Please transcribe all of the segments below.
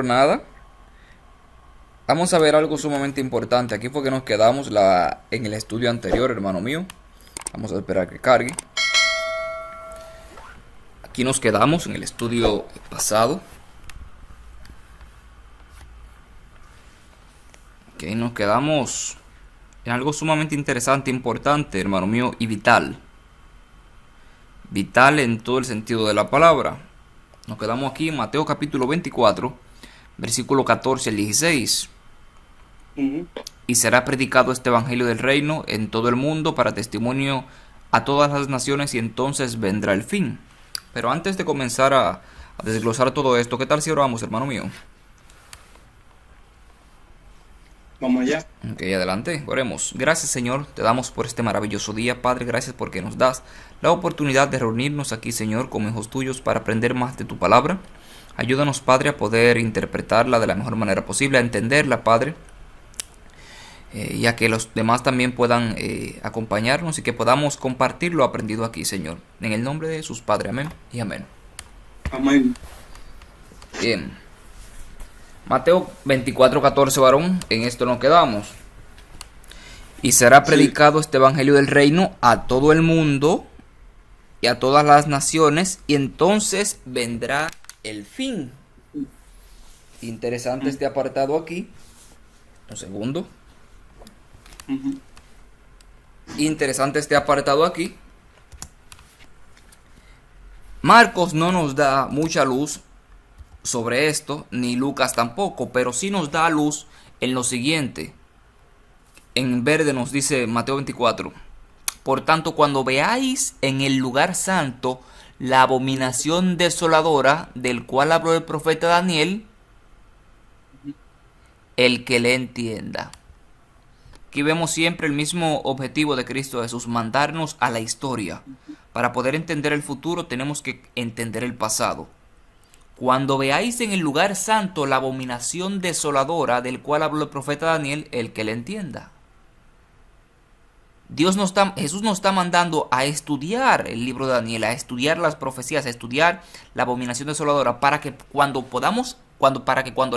Pero nada, vamos a ver algo sumamente importante. Aquí fue que nos quedamos en el estudio anterior, hermano mío. Vamos a esperar que cargue. Aquí nos quedamos en el estudio pasado. Ok, nos quedamos en algo sumamente interesante, importante, hermano mío, y vital. Vital en todo el sentido de la palabra. Nos quedamos aquí en Mateo capítulo 24, versículo 14 al 16. Y será predicado este evangelio del reino en todo el mundo para testimonio a todas las naciones, y entonces vendrá el fin. Pero antes de comenzar a desglosar todo esto, ¿qué tal si oramos, hermano mío? Vamos allá. Ok, adelante, oremos. Gracias, Señor, te damos por este maravilloso día, Padre. Gracias porque nos das la oportunidad de reunirnos aquí, Señor, como hijos tuyos, para aprender más de tu palabra. Ayúdanos, Padre, a poder interpretarla de la mejor manera posible, a entenderla, Padre, y a que los demás también puedan acompañarnos y que podamos compartir lo aprendido aquí, Señor. En el nombre de Jesús, Padre, amén y amén. Amén. Bien. Mateo 24:14, varón, en esto nos quedamos. Y será Sí. predicado este evangelio del reino a todo el mundo y a todas las naciones, y entonces vendrá el fin. Interesante este apartado aquí. Un segundo. Ujú. Interesante este apartado aquí. Marcos no nos da mucha luz sobre esto, ni Lucas tampoco, pero sí nos da luz en lo siguiente. En verde nos dice Mateo 24: por tanto, cuando veáis en el lugar santo la abominación desoladora del cual habló el profeta Daniel, el que le entienda. Aquí vemos siempre el mismo objetivo de Cristo Jesús: mandarnos a la historia. Para poder entender el futuro tenemos que entender el pasado. Cuando veáis en el lugar santo la abominación desoladora del cual habló el profeta Daniel, el que le entienda. Jesús nos está mandando a estudiar el libro de Daniel, a estudiar las profecías, a estudiar la abominación desoladora, para que cuando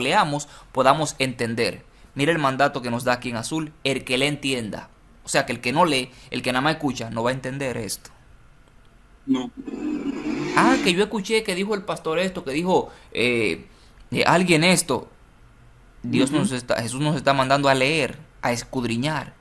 leamos podamos entender. Mira el mandato que nos da aquí en azul: el que le entienda. O sea que el que no lee, el que nada más escucha, no va a entender esto. No. Ah, que yo escuché que dijo el pastor esto, que dijo alguien esto. Ujú. Jesús nos está mandando a leer, a escudriñar.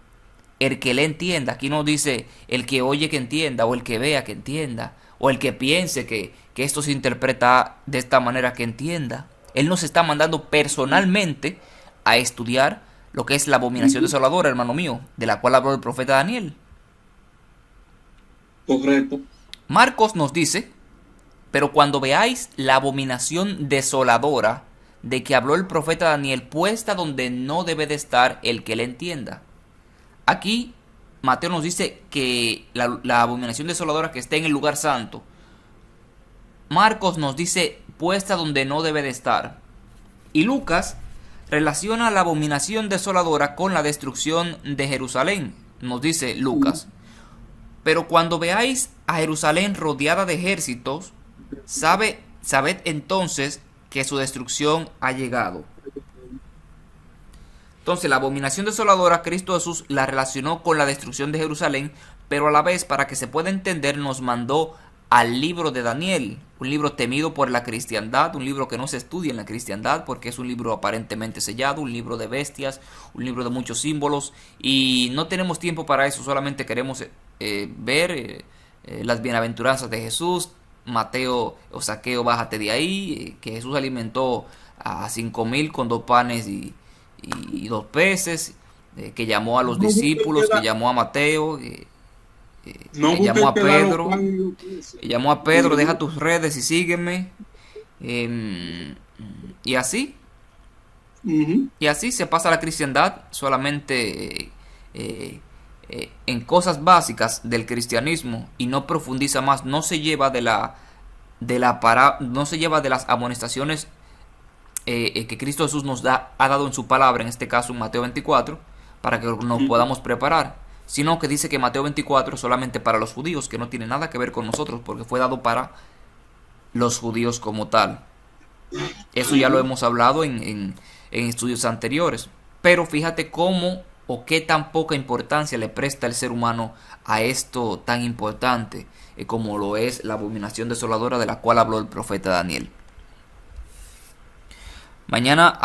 El que le entienda. Aquí no dice el que oye que entienda, o el que vea que entienda, o el que piense que esto se interpreta de esta manera que entienda. Él nos está mandando personalmente a estudiar lo que es la abominación Ujú. desoladora, hermano mío, de la cual habló el profeta Daniel. Correcto. Marcos nos dice: pero cuando veáis la abominación desoladora de que habló el profeta Daniel, puesta donde no debe de estar, el que le entienda. Aquí Mateo nos dice que la abominación desoladora que está en el lugar santo. Marcos nos dice puesta donde no debe de estar. Y Lucas relaciona la abominación desoladora con la destrucción de Jerusalén. Nos dice Lucas: pero cuando veáis a Jerusalén rodeada de ejércitos, sabed entonces que su destrucción ha llegado. Entonces, la abominación desoladora, Cristo Jesús la relacionó con la destrucción de Jerusalén, pero a la vez, para que se pueda entender, nos mandó al libro de Daniel, un libro temido por la cristiandad, un libro que no se estudia en la cristiandad porque es un libro aparentemente sellado, un libro de bestias, un libro de muchos símbolos, y no tenemos tiempo para eso. Solamente queremos ver las bienaventuranzas de Jesús. Mateo o Saqueo, bájate de ahí, que Jesús alimentó a 5,000 con 2 panes y 2 peces, que llamó a los No busques discípulos, que quedar, llamó a Mateo, no que llamó busques a quedar los Pedro, panes y los peces. que llamó a Pedro: deja tus redes y sígueme. Eh, y así, Ujú. y así se pasa la cristiandad, solamente en cosas básicas del cristianismo, y no profundiza más, no se lleva no se lleva de las amonestaciones que Cristo Jesús ha dado en su palabra, en este caso en Mateo 24, para que nos Ujú. podamos preparar, sino que dice que Mateo 24 es solamente para los judíos, que no tiene nada que ver con nosotros, porque fue dado para los judíos como tal. Eso ya lo hemos hablado en estudios anteriores. Pero fíjate cómo o qué tan poca importancia le presta el ser humano a esto tan importante como lo es la abominación desoladora de la cual habló el profeta Daniel. Mañana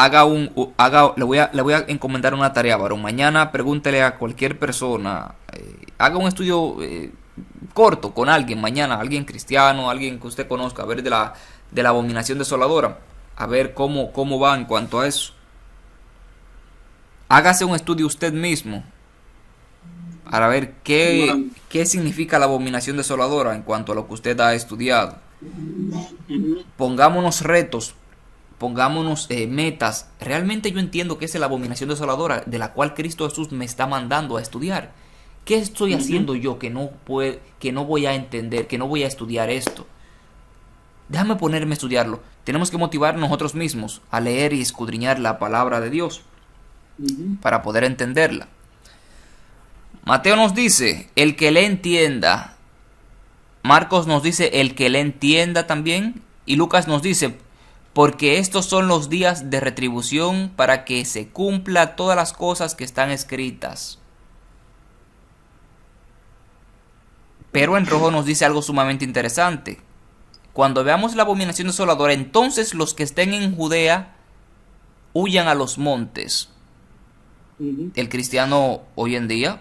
le voy a encomendar una tarea, varón. Mañana pregúntele a cualquier persona, haga un estudio corto con alguien mañana, alguien cristiano, alguien que usted conozca, a ver de la abominación desoladora, a ver cómo va en cuanto a eso. Hágase un estudio usted mismo para ver qué significa la abominación desoladora en cuanto a lo que usted ha estudiado. Pongámonos retos, pongámonos metas. Realmente yo entiendo que es la abominación desoladora de la cual Cristo Jesús me está mandando a estudiar. ¿Qué estoy haciendo yo que no voy a entender, que no voy a estudiar esto? Déjame ponerme a estudiarlo. Tenemos que motivar nosotros mismos a leer y escudriñar la palabra de Dios para poder entenderla. Mateo nos dice, el que le entienda. Marcos nos dice, el que le entienda también. Y Lucas nos dice, porque estos son los días de retribución para que se cumpla todas las cosas que están escritas. Pero en rojo nos dice algo sumamente interesante. Cuando veamos la abominación desoladora, entonces los que estén en Judea huyan a los montes. El cristiano hoy en día,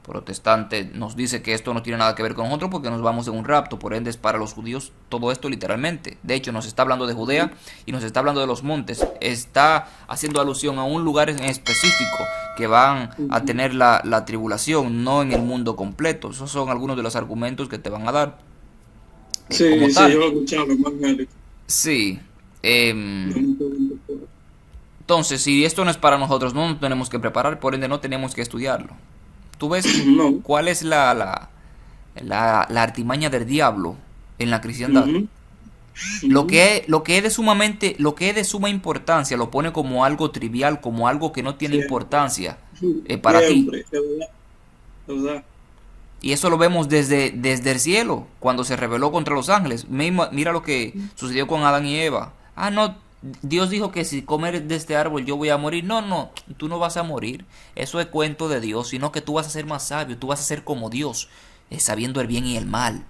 protestante, nos dice que esto no tiene nada que ver con nosotros porque nos vamos en un rapto. Por ende es para los judíos todo esto literalmente. De hecho nos está hablando de Judea y nos está hablando de los montes. Está haciendo alusión a un lugar en específico que van a tener la tribulación, no en el mundo completo. Esos son algunos de los argumentos que te van a dar. Sí, como sí, tal. yo lo he escuchado, evangélico. Sí. Entonces, si esto no es para nosotros, no nos tenemos que preparar, por ende no tenemos que estudiarlo. ¿Tú ves No. cuál es la artimaña del diablo en la cristiandad? Lo que es de suma importancia lo pone como algo trivial, como algo que no tiene importancia para ti. Siempre, de verdad. Y eso lo vemos desde el cielo, cuando se rebeló contra los ángeles. Mira lo que sucedió con Adán y Eva. Ah, no, Dios dijo que si comer de este árbol yo voy a morir. No, tú no vas a morir. Eso es cuento de Dios, sino que tú vas a ser más sabio, tú vas a ser como Dios, sabiendo el bien y el mal.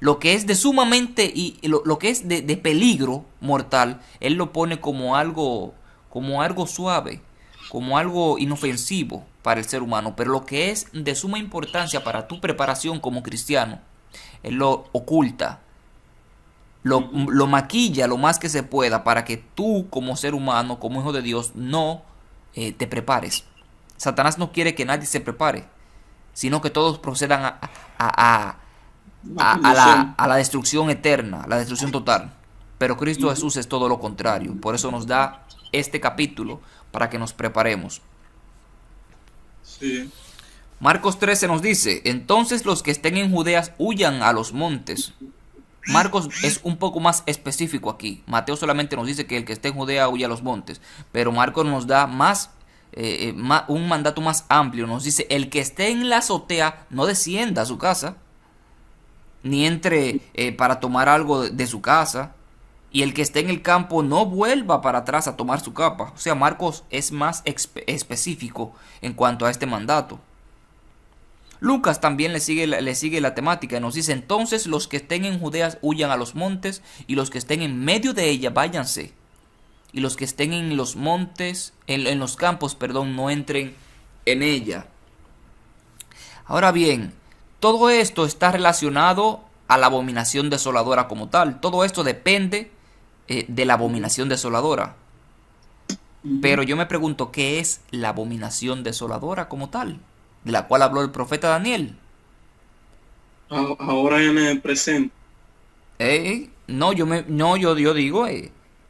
Lo que es de sumamente y lo que es de peligro mortal, Él lo pone como algo suave, como algo inofensivo para el ser humano. Pero lo que es de suma importancia para tu preparación como cristiano, Él lo oculta, lo maquilla lo más que se pueda para que tú como ser humano, como hijo de Dios, no te prepares. Satanás no quiere que nadie se prepare, sino que todos procedan a la destrucción eterna, a la destrucción total. Pero Cristo Jesús es todo lo contrario. Por eso nos da este capítulo para que nos preparemos. Sí. Marcos 13 nos dice, entonces los que estén en Judea huyan a los montes. Marcos es un poco más específico aquí. Mateo solamente nos dice que el que esté en Judea huya a los montes. Pero Marcos nos da un mandato más amplio. Nos dice, el que esté en la azotea no descienda a su casa, ni entre para tomar algo de su casa. Y el que esté en el campo no vuelva para atrás a tomar su capa. O sea, Marcos es más específico en cuanto a este mandato. Lucas también le sigue la temática y nos dice, entonces los que estén en Judea huyan a los montes, y los que estén en medio de ella váyanse. Y los que estén en los montes, en los campos, no entren en ella. Ahora bien, todo esto está relacionado a la abominación desoladora como tal. Todo esto depende de la abominación desoladora. Pero yo me pregunto, ¿qué es la abominación desoladora como tal? De la cual habló el profeta Daniel. Ahora en el presente. Yo digo,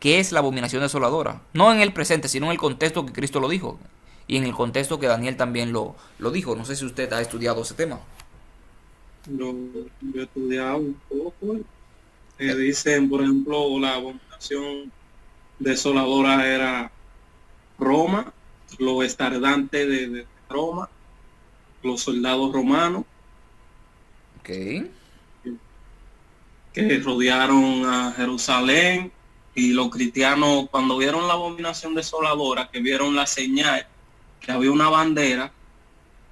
¿qué es la abominación desoladora? No en el presente, sino en el contexto que Cristo lo dijo. Y en el contexto que Daniel también lo dijo. No sé si usted ha estudiado ese tema. Yo he estudiado un poco. Dicen, por ejemplo, la abominación desoladora era Roma, los estandartes de Roma, los soldados romanos Okay. que rodearon a Jerusalén Y los cristianos, cuando vieron la abominación desoladora, que vieron la señal, que había una bandera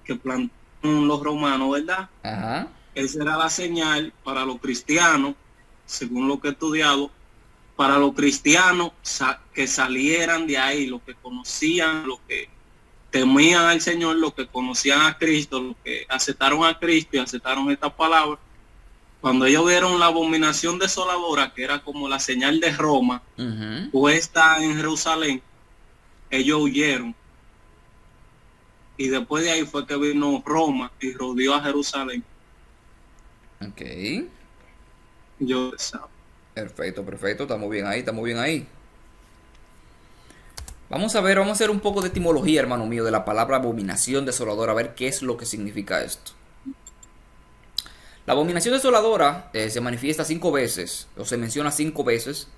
que plantaron los romanos, ¿verdad? Ajá. Esa era la señal para los cristianos, según lo que he estudiado, para los cristianos que salieran de ahí, los que conocían, los que temían al Señor, los que conocían a Cristo, los que aceptaron a Cristo y aceptaron estas palabras. Cuando ellos vieron la abominación desoladora, que era como la señal de Roma, puesta en Jerusalén, ellos huyeron. Y después de ahí fue que vino Roma y rodeó a Jerusalén. Ok. Yo sabía. Perfecto, perfecto. Estamos bien ahí, estamos bien ahí. Vamos a hacer un poco de etimología, hermano mío, de la palabra abominación desoladora, a ver qué es lo que significa esto. La abominación desoladora se manifiesta 5 veces, o se menciona 5 veces,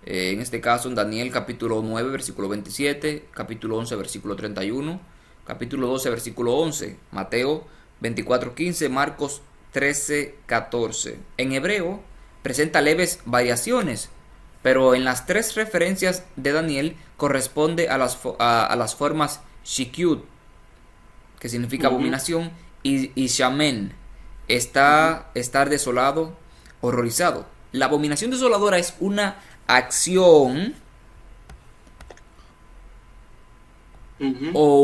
en este caso en Daniel capítulo 9, versículo 27, capítulo 11, versículo 31, capítulo 12, versículo 11, Mateo 24, 15, Marcos 13, 14. En hebreo presenta leves variaciones, pero en las 3 referencias de Daniel corresponde a las formas shikyud, que significa abominación, y shamen, estar desolado, horrorizado. La abominación desoladora es una acción o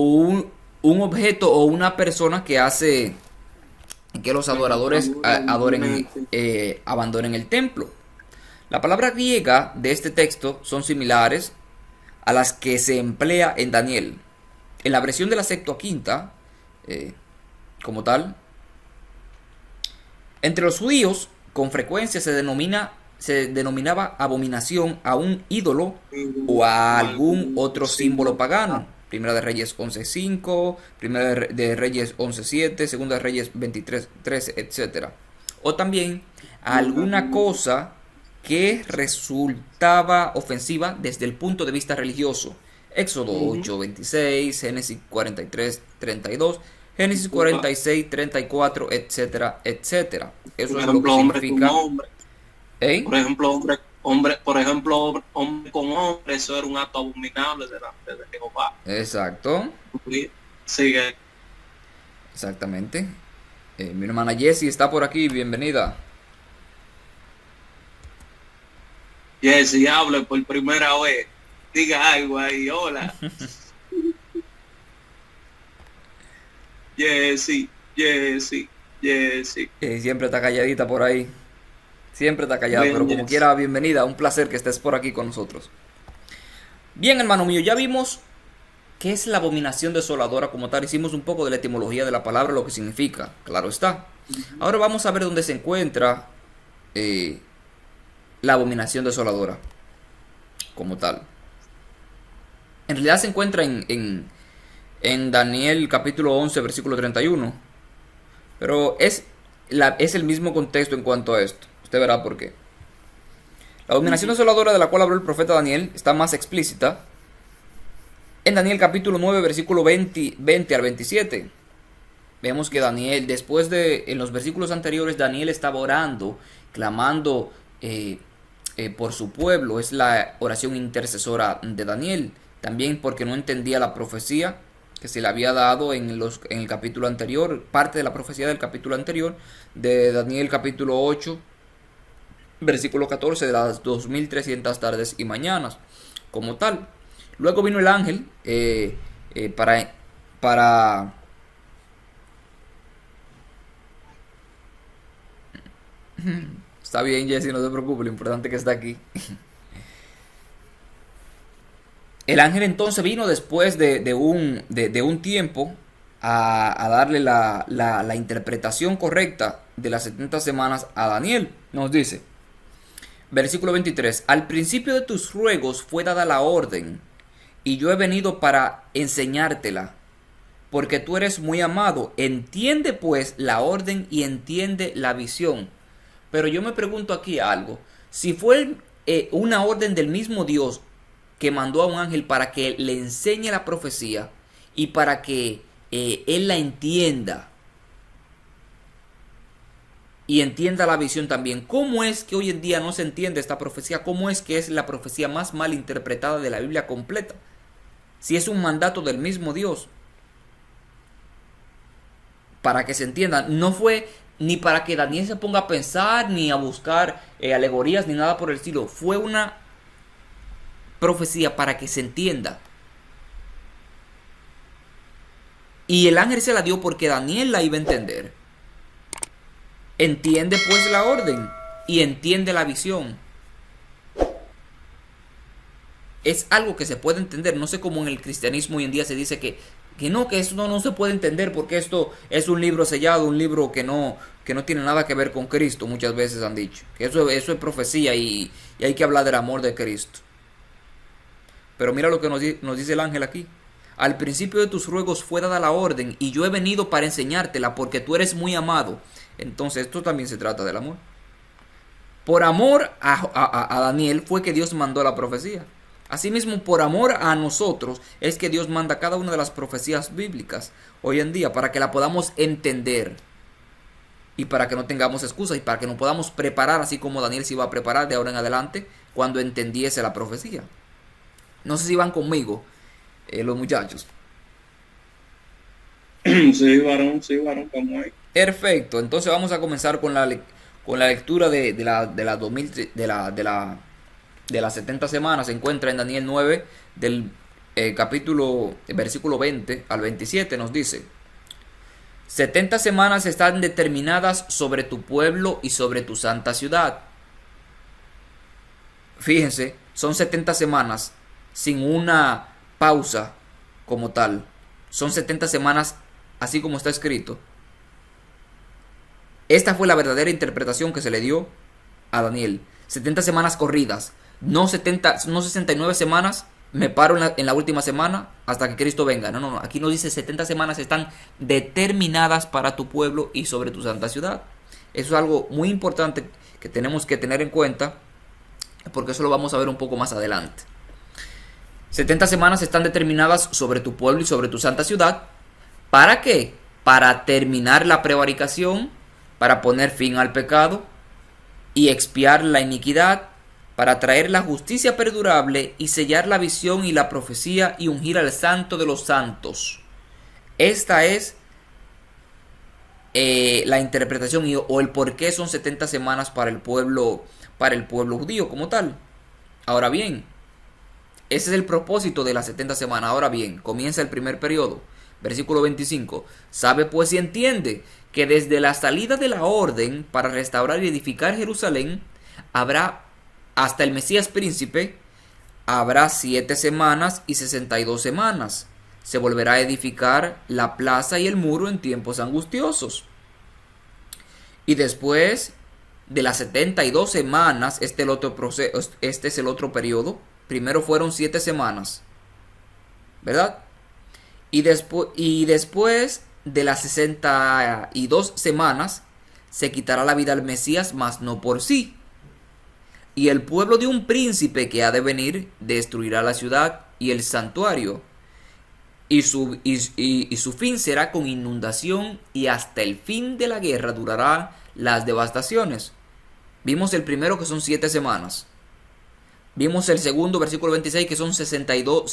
un objeto o una persona que hace que los adoradores abandonen el templo. La palabra griega de este texto son similares a las que se emplea en Daniel. En la versión de la Septuaginta, como tal, entre los judíos con frecuencia se denominaba abominación a un ídolo o a algún otro símbolo pagano. Primera de Reyes 11.5, Primera de Reyes 11.7, Segunda de Reyes 23.13, etc. O también a alguna cosa que resultaba ofensiva desde el punto de vista religioso. Éxodo 8.26, Génesis 43.32, Génesis 46.34, etcétera, etcétera. Eso es lo que significa. Por ejemplo, hombre con hombre, eso era un acto abominable delante de Jehová. Exacto. Sigue. Exactamente. Mi hermana Jessie está por aquí, bienvenida. Jessie, hable por primera vez. Diga algo ahí, hola. Jessie. Siempre está calladita por ahí. Siempre está callada, pero como quiera, bienvenida. Un placer que estés por aquí con nosotros. Bien, hermano mío, ya vimos qué es la abominación desoladora como tal. Hicimos un poco de la etimología de la palabra, lo que significa. Claro está. Ahora vamos a ver dónde se encuentra la abominación desoladora como tal. En realidad se encuentra en Daniel capítulo 11, versículo 31. Pero es el mismo contexto en cuanto a esto. Usted verá por qué. La abominación desoladora de la cual habló el profeta Daniel está más explícita en Daniel capítulo 9, versículo 20 al 27. Vemos que Daniel, en los versículos anteriores, Daniel estaba orando, clamando por su pueblo. Es la oración intercesora de Daniel. También porque no entendía la profecía que se le había dado en el capítulo anterior, parte de la profecía del capítulo anterior, de Daniel capítulo 8, versículo 14, de las 2300 tardes y mañanas, como tal. Luego vino el ángel para Está bien, Jesse, no te preocupes, lo importante es que está aquí. El ángel entonces vino después de un tiempo a darle la interpretación correcta de las 70 semanas a Daniel. Nos dice, versículo 23, al principio de tus ruegos fue dada la orden, y yo he venido para enseñártela, porque tú eres muy amado. Entiende pues la orden y entiende la visión. Pero yo me pregunto aquí algo. Si fue una orden del mismo Dios que mandó a un ángel para que le enseñe la profecía y para que él la entienda, y entienda la visión también. ¿Cómo es que hoy en día no se entiende esta profecía? ¿Cómo es que es la profecía más mal interpretada de la Biblia completa? Si es un mandato del mismo Dios. Para que se entienda, no fue ni para que Daniel se ponga a pensar, ni a buscar alegorías, ni nada por el estilo. Fue una profecía para que se entienda. Y el ángel se la dio porque Daniel la iba a entender. Entiende pues la orden y entiende la visión. Es algo que se puede entender. No sé cómo en el cristianismo hoy en día se dice que eso no se puede entender porque esto es un libro sellado, un libro que no tiene nada que ver con Cristo. Muchas veces han dicho que eso es profecía y hay que hablar del amor de Cristo. Pero mira lo que nos dice el ángel aquí. Al principio de tus ruegos fue dada la orden y yo he venido para enseñártela porque tú eres muy amado. Entonces esto también se trata del amor. Por amor a Daniel fue que Dios mandó la profecía. Asimismo, por amor a nosotros es que Dios manda cada una de las profecías bíblicas hoy en día para que la podamos entender y para que no tengamos excusas y para que nos podamos preparar así como Daniel se iba a preparar de ahora en adelante cuando entendiese la profecía. No sé si van conmigo los muchachos. Sí, varón, como hay. Perfecto, entonces vamos a comenzar con la lectura de las 70 semanas. Se encuentra en Daniel 9 del versículo 20 al 27. Nos dice: 70 semanas están determinadas sobre tu pueblo y sobre tu santa ciudad. Fíjense, son 70 semanas sin una pausa como tal. Son 70 semanas así como está escrito. Esta fue la verdadera interpretación que se le dio a Daniel. 70 semanas corridas. No 69 semanas, me paro en la última semana hasta que Cristo venga. No. Aquí nos dice 70 semanas están determinadas para tu pueblo y sobre tu santa ciudad. Eso es algo muy importante que tenemos que tener en cuenta, porque eso lo vamos a ver un poco más adelante. 70 semanas están determinadas sobre tu pueblo y sobre tu santa ciudad. ¿Para qué? Para terminar la prevaricación, para poner fin al pecado y expiar la iniquidad, para traer la justicia perdurable y sellar la visión y la profecía y ungir al santo de los santos. Esta es la interpretación o el por qué son 70 semanas para el pueblo judío como tal. Ahora bien, ese es el propósito de las 70 semanas. Ahora bien, comienza el primer periodo. Versículo 25. Sabe pues y entiende que desde la salida de la orden para restaurar y edificar Jerusalén habrá hasta el Mesías príncipe, habrá 7 semanas y 62 semanas. Se volverá a edificar la plaza y el muro en tiempos angustiosos. Y después de las 72 semanas, este es el otro periodo. Primero fueron 7 semanas, ¿verdad? Y después de las 62 semanas se quitará la vida al Mesías, mas no por sí. Y el pueblo de un príncipe que ha de venir destruirá la ciudad y el santuario. Y su fin será con inundación, y hasta el fin de la guerra durará las devastaciones. Vimos el primero que son 7 semanas. Vimos el segundo, versículo 26, que son 62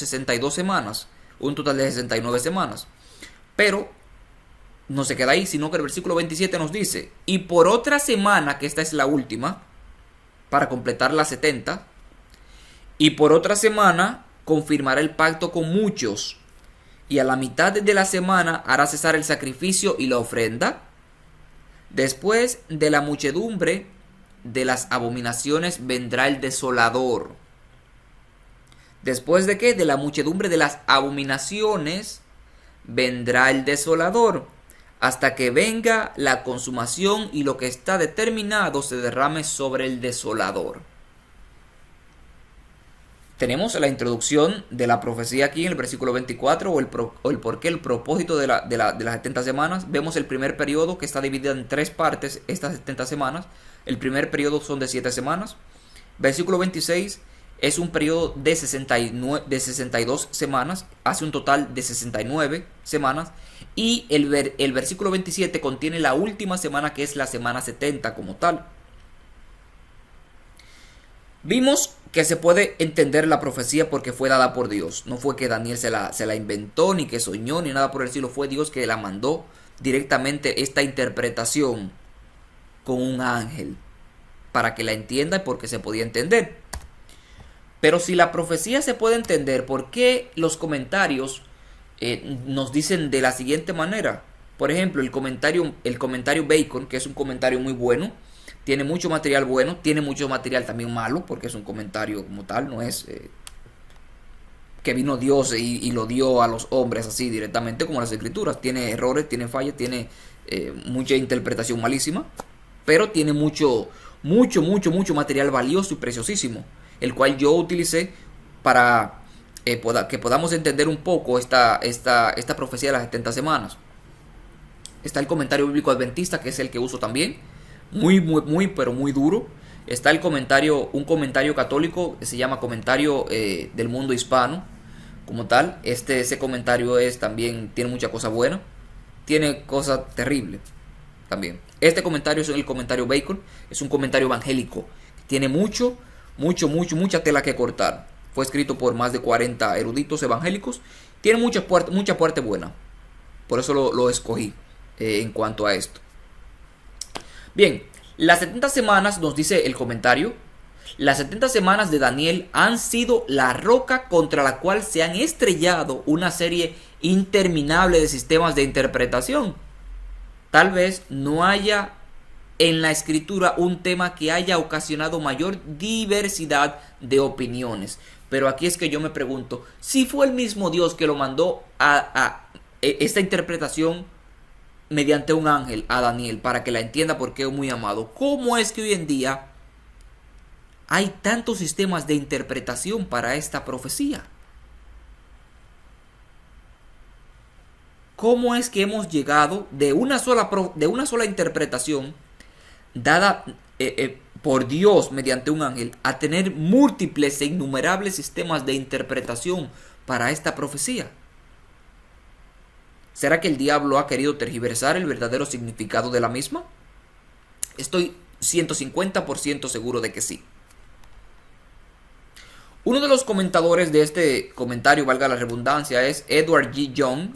semanas. Un total de 69 semanas. Pero no se queda ahí, sino que el versículo 27 nos dice: y por otra semana, que esta es la última, para completar las 70, y por otra semana confirmará el pacto con muchos, y a la mitad de la semana hará cesar el sacrificio y la ofrenda. Después de la muchedumbre de las abominaciones vendrá el desolador. ¿Después de qué? De la muchedumbre de las abominaciones vendrá el desolador, hasta que venga la consumación y lo que está determinado se derrame sobre el desolador. Tenemos la introducción de la profecía aquí en el versículo 24, o el porqué, el propósito de las 70 semanas. Vemos el primer periodo que está dividido en 3 partes, estas 70 semanas. El primer periodo son de 7 semanas. Versículo 26 es un periodo de 62 semanas, hace un total de 69 semanas, y el versículo 27 contiene la última semana, que es la semana 70 como tal. Vimos que se puede entender la profecía porque fue dada por Dios. No fue que Daniel se la inventó, ni que soñó, ni nada por el estilo. Fue Dios que la mandó directamente, esta interpretación, con un ángel, para que la entienda y porque se podía entender. Pero si la profecía se puede entender, ¿por qué los comentarios nos dicen de la siguiente manera? Por ejemplo, el comentario Bacon, que es un comentario muy bueno, tiene mucho material bueno, tiene mucho material también malo, porque es un comentario como tal, no es que vino Dios y lo dio a los hombres así directamente como las escrituras. Tiene errores, tiene fallas, tiene mucha interpretación malísima, pero tiene mucho material valioso y preciosísimo, el cual yo utilicé para que podamos entender un poco esta profecía de las 70 semanas. Está el comentario bíblico adventista, que es el que uso también, pero muy duro. Está un comentario católico que se llama Comentario del Mundo Hispano, como tal. Ese comentario también tiene mucha cosa buena, tiene cosas terribles también. Este comentario es el comentario Bacon, es un comentario evangélico, tiene mucha tela que cortar. Fue escrito por más de 40 eruditos evangélicos, tiene mucha parte buena, por eso lo escogí en cuanto a esto. Bien, las 70 semanas, nos dice el comentario, las 70 semanas de Daniel han sido la roca contra la cual se han estrellado una serie interminable de sistemas de interpretación. Tal vez no haya en la escritura un tema que haya ocasionado mayor diversidad de opiniones. Pero aquí es que yo me pregunto, si fue el mismo Dios que lo mandó a esta interpretación mediante un ángel a Daniel para que la entienda, porque es muy amado, ¿cómo es que hoy en día hay tantos sistemas de interpretación para esta profecía? ¿Cómo es que hemos llegado de una sola interpretación dada por Dios mediante un ángel a tener múltiples e innumerables sistemas de interpretación para esta profecía? ¿Será que el diablo ha querido tergiversar el verdadero significado de la misma? Estoy 150% seguro de que sí. Uno de los comentadores de este comentario, valga la redundancia, es Edward G. Young.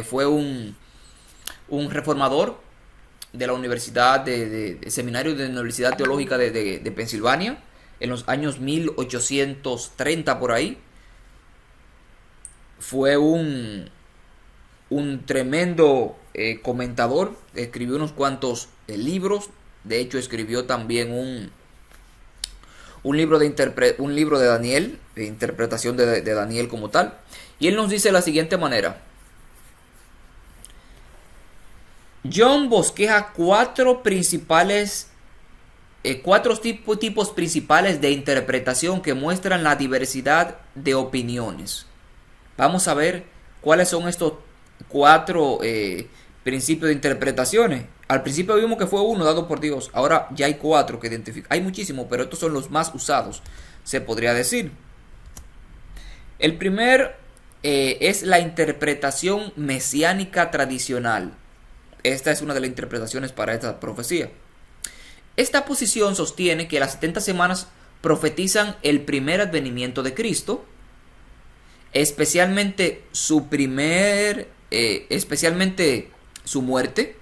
Fue un reformador de la Universidad de Seminario de la Universidad Teológica de Pensilvania en los años 1830 por ahí. Fue un tremendo comentador, escribió unos cuantos libros. De hecho, escribió también un libro de Daniel, de interpretación de Daniel como tal. Y él nos dice de la siguiente manera: John bosqueja cuatro tipos principales de interpretación que muestran la diversidad de opiniones. Vamos a ver cuáles son estos cuatro principios de interpretaciones. Al principio vimos que fue uno dado por Dios, ahora ya hay cuatro que identifican. Hay muchísimos, pero estos son los más usados, se podría decir. El primer es la interpretación mesiánica tradicional. Esta es una de las interpretaciones para esta profecía. Esta posición sostiene que las 70 semanas profetizan el primer advenimiento de Cristo, especialmente su muerte,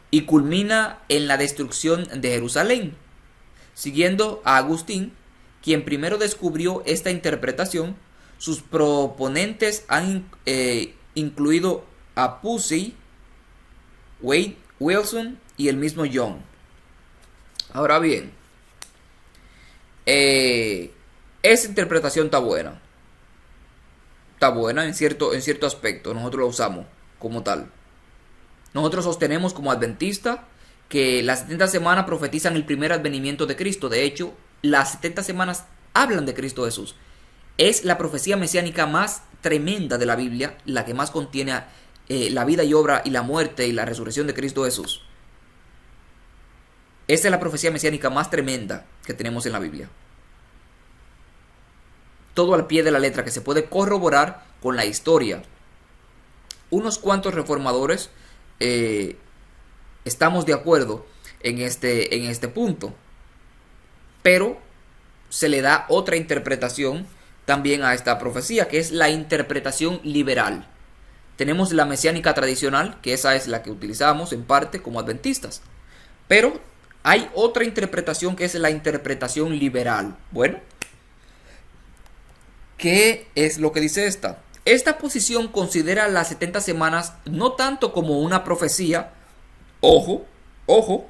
y culmina en la destrucción de Jerusalén. Siguiendo a Agustín, quien primero descubrió esta interpretación, sus proponentes han incluido a Pusey, Wade Wilson y el mismo Young. Ahora bien, esa interpretación está buena. Está buena en cierto aspecto. Nosotros la usamos como tal. Nosotros sostenemos como adventistas que las 70 semanas profetizan el primer advenimiento de Cristo. De hecho, las 70 semanas hablan de Cristo Jesús. Es la profecía mesiánica más tremenda de la Biblia, la que más contiene la vida y obra y la muerte y la resurrección de Cristo Jesús. Esa es la profecía mesiánica más tremenda que tenemos en la Biblia. todo al pie de la letra, que se puede corroborar con la historia. Unos cuantos reformadores estamos de acuerdo en este punto, pero se le da otra interpretación también a esta profecía, que es la interpretación liberal. Tenemos la mesiánica tradicional, que esa es la que utilizamos en parte como adventistas, pero hay otra interpretación que es la interpretación liberal. Bueno, ¿qué es lo que dice esta? Esta posición considera las 70 semanas no tanto como una profecía. Ojo, ojo.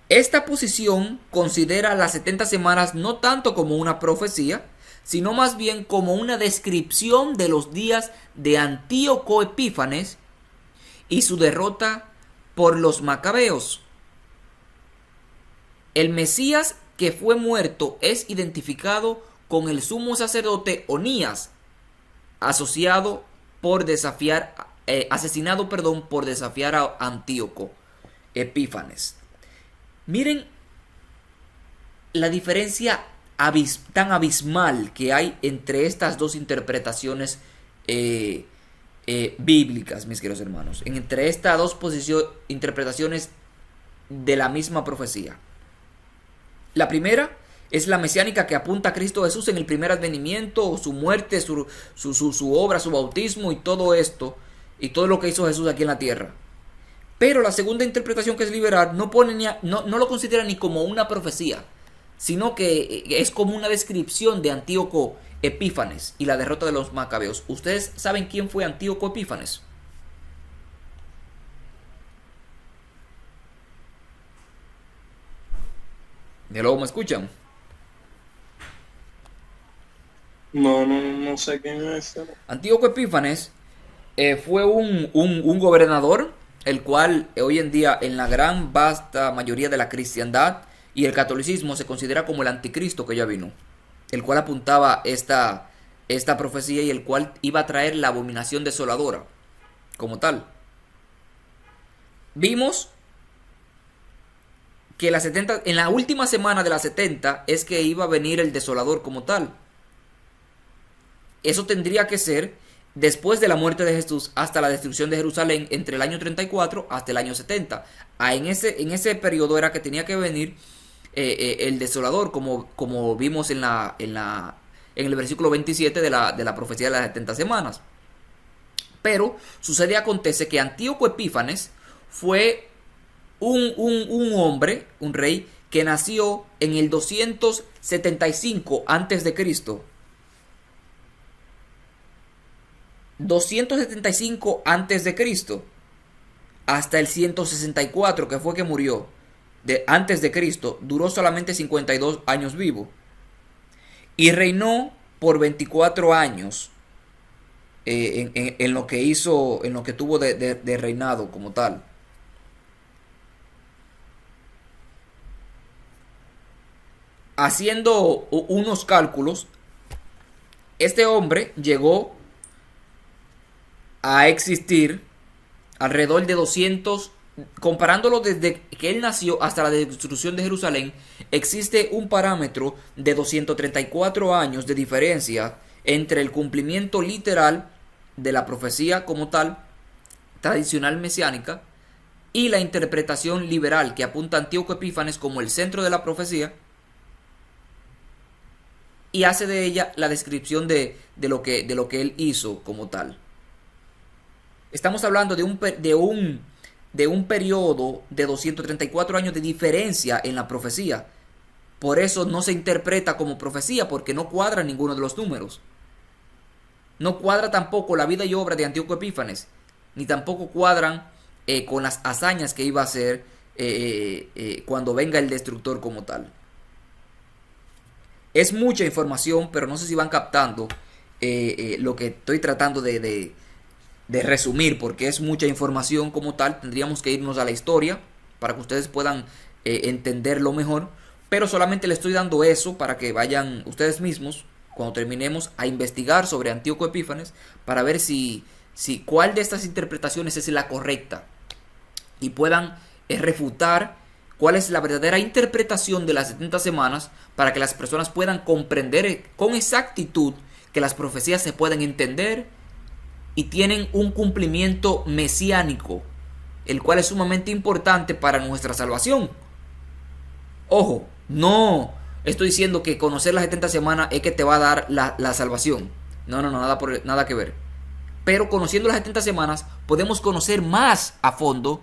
Esta posición considera las 70 semanas no tanto como una profecía, sino más bien como una descripción de los días de Antíoco Epífanes y su derrota por los macabeos. El Mesías que fue muerto es identificado con el sumo sacerdote Onías, asesinado por desafiar a Antíoco Epífanes. Miren la diferencia tan abismal que hay entre estas dos interpretaciones bíblicas, mis queridos hermanos, entre estas dos interpretaciones de la misma profecía. La primera es la mesiánica, que apunta a Cristo Jesús en el primer advenimiento, su muerte, su obra, su bautismo y todo esto, y todo lo que hizo Jesús aquí en la tierra. Pero la segunda interpretación, que es liberal, no lo considera ni como una profecía, sino que es como una descripción de Antíoco Epífanes y la derrota de los macabeos. ¿Ustedes saben quién fue Antíoco Epífanes? ¿De luego me escuchan? No sé quién es ese. Antíoco Epífanes fue un gobernador, el cual hoy en día en la gran vasta mayoría de la cristiandad y el catolicismo se considera como el anticristo que ya vino, el cual apuntaba esta profecía y el cual iba a traer la abominación desoladora como tal. Vimos que en la última semana de las 70 es que iba a venir el desolador como tal. Eso tendría que ser después de la muerte de Jesús hasta la destrucción de Jerusalén, entre el año 34 hasta el año 70. En ese periodo era que tenía que venir el desolador, como vimos en el versículo 27 de la profecía de las 70 semanas. Pero acontece que Antíoco Epífanes fue un hombre, un rey, que nació en el 275 antes de Cristo. 275 antes de Cristo hasta el 164, que fue que murió antes de Cristo. Duró solamente 52 años vivo y reinó por 24 años en lo que hizo, en lo que tuvo de reinado como tal. Haciendo unos cálculos, este hombre llegó a existir alrededor de 200, comparándolo desde que él nació hasta la destrucción de Jerusalén, existe un parámetro de 234 años de diferencia entre el cumplimiento literal de la profecía como tal, tradicional mesiánica, y la interpretación liberal que apunta a Antíoco Epífanes como el centro de la profecía y hace de ella la descripción de lo que él hizo como tal. Estamos hablando de un periodo de 234 años de diferencia en la profecía. Por eso no se interpreta como profecía, porque no cuadra ninguno de los números. No cuadra tampoco la vida y obra de Antíoco Epífanes, ni tampoco cuadran con las hazañas que iba a hacer cuando venga el destructor como tal. Es mucha información, pero no sé si van captando lo que estoy tratando de resumir, porque es mucha información como tal. Tendríamos que irnos a la historia para que ustedes puedan entenderlo mejor, pero solamente les estoy dando eso para que vayan ustedes mismos, cuando terminemos, a investigar sobre Antíoco Epífanes para ver si cuál de estas interpretaciones es la correcta y puedan refutar cuál es la verdadera interpretación de las 70 semanas para que las personas puedan comprender con exactitud que las profecías se pueden entender y tienen un cumplimiento mesiánico, el cual es sumamente importante para nuestra salvación. Ojo, no estoy diciendo que conocer las 70 semanas es que te va a dar la salvación. No, nada que ver. Pero conociendo las 70 semanas podemos conocer más a fondo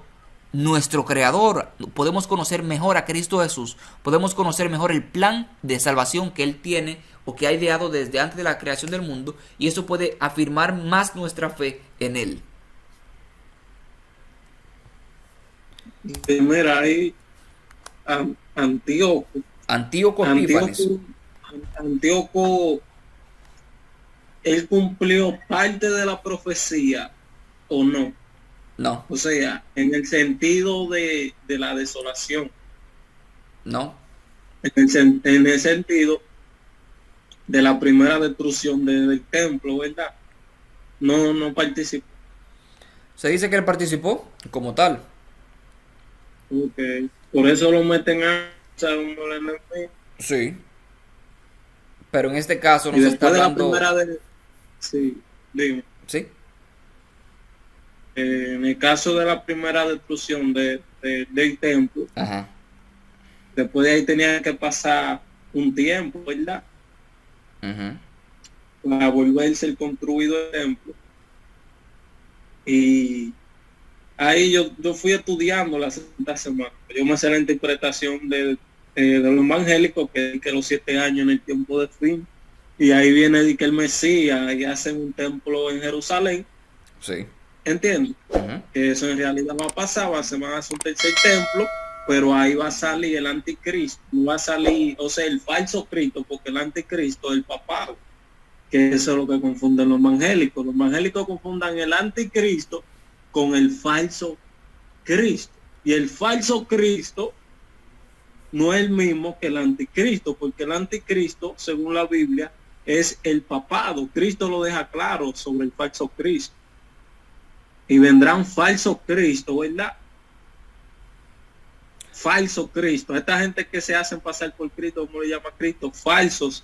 nuestro Creador, podemos conocer mejor a Cristo Jesús, podemos conocer mejor el plan de salvación que Él tiene o que ha ideado desde antes de la creación del mundo, y eso puede afirmar más nuestra fe en Él. Mira, ahí Antíoco Epífanes. Antíoco, él cumplió parte de la profecía o no. No. O sea, en el sentido de la desolación. No. En el sentido de la primera destrucción del templo, ¿verdad? No participó. Se dice que él participó como tal. Okay. Por eso lo meten a... Sí. Pero en este caso y nos está después de hablando... la primera Sí, dime. Sí. En el caso de la primera destrucción del templo, Ajá. después de ahí tenía que pasar un tiempo, ¿verdad? Uh-huh. Para volverse el construido el templo. Y ahí yo fui estudiando la segunda semana. Yo me hice la interpretación de los evangélicos que los 7 años en el tiempo de fin. Y ahí viene de que el Mesías y hacen un templo en Jerusalén. Sí. ¿Entiendes? Uh-huh. Que eso en realidad va a pasar, se van a hacer un tercer templo, pero ahí va a salir el anticristo, no va a salir, o sea, el falso Cristo, porque el anticristo es el papado, que eso es lo que confunden los evangélicos. Los evangélicos confundan el anticristo con el falso Cristo, y el falso Cristo no es el mismo que el anticristo, porque el anticristo, según la Biblia, es el papado. Cristo lo deja claro sobre el falso Cristo. Y vendrán falsos Cristo, ¿verdad? Falso Cristo. Esta gente que se hacen pasar por Cristo, ¿cómo le llama Cristo? Falsos.